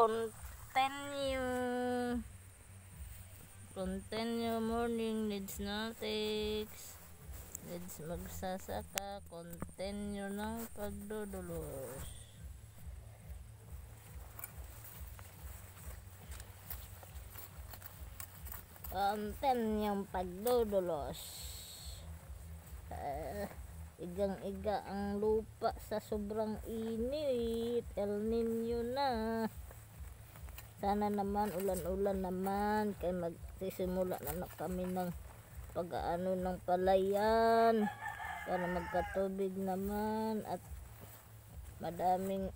Continue morning needs natics. Needs magsasaka. Continue ng pagdudulos. Continue yung pagdudulos. Igang-iga ang lupa sa sobrang init. El Nino na. Sana naman ulan-ulan naman kay magsisimula na kami ng pag-aano ng palayan para magkatubig naman at madaming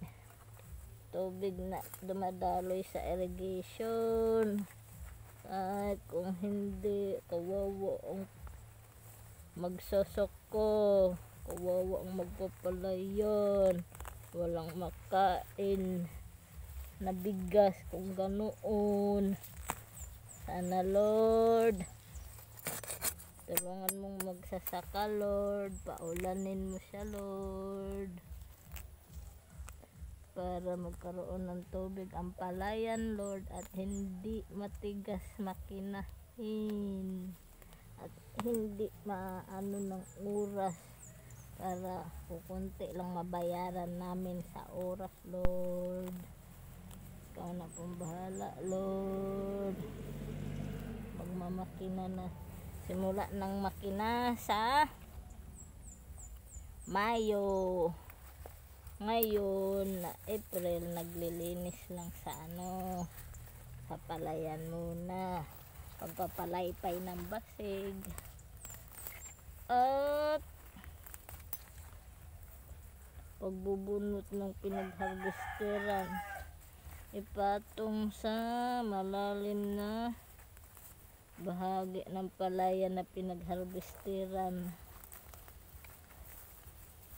tubig na dumadaloy sa irrigation. At kung hindi, kawawa ang magsasok ko, kawawa ang magpapalayan, walang makain na bigas kung ganoon. Sana Lord, tulungan mong magsasaka Lord, paulanin mo siya Lord, para magkaroon ng tubig ang palayan Lord at hindi matigas makinahin at hindi maano ng oras, para kukunti lang mabayaran namin sa oras Lord. Ikaw na pong bahala Lord. Magmamakina na, simula ng makina sa Mayo. Ngayon na April, naglilinis lang sa sa palayan muna, pagpapalaypay ng basig at pagbubunot ng pinagharvesteran, ipatong sa malalim na bahagi ng palayan na pinagharvesteran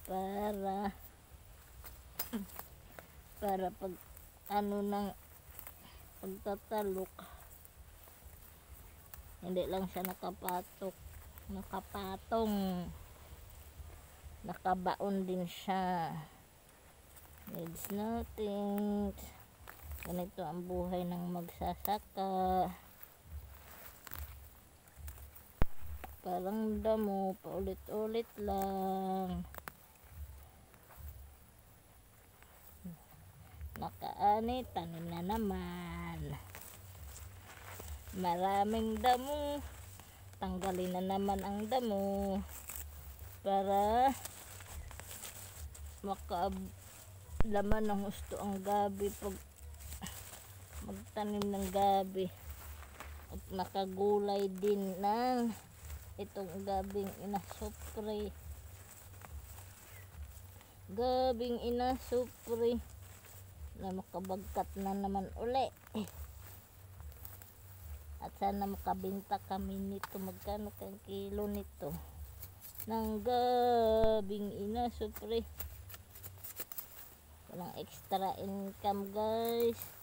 para pag ng pagtatalok hindi lang siya nakapatong, nakabaon din siya. Needs nothing. Ganito ang buhay ng magsasaka, parang damo, paulit-ulit lang. Nakaani, tanim na naman. Maraming damo, tanggalin na naman ang damo para makalaman ng husto ang gabi pag magtanim ng gabi, at nakagulay din ng itong gabing inasupre na makabagkat na naman uli. At sana makabenta kami nito. Magkano kang kilo nito ng gabing inasupre? Walang extra income guys.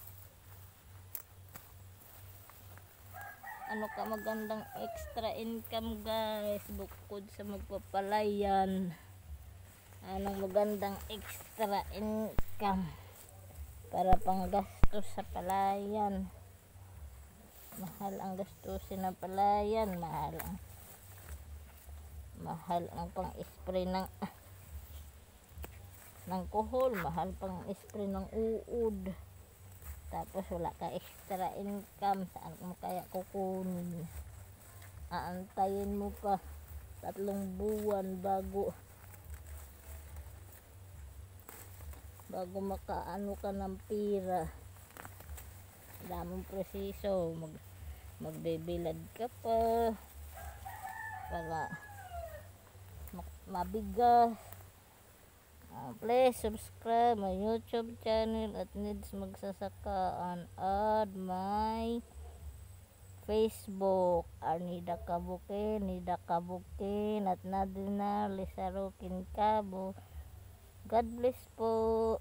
Ano ka magandang extra income guys bukod sa magpapalayan? Anong magandang extra income para panggastos sa palayan? Mahal ang gastusin ng palayan, mahal ang pang-spray ng kuhol, mahal pang spray ng uod, tapos wala ka extra income. Saan mo kaya kukunin? Aantayin mo pa 3 buwan bago makaano ka ng pira. Daming presiso, magbibilad ka pa para mabigas. Please subscribe my YouTube channel at Needs Magsasaka, and add my Facebook Arnida Kabukin at Nadina Lisarukin Kabo. God bless po.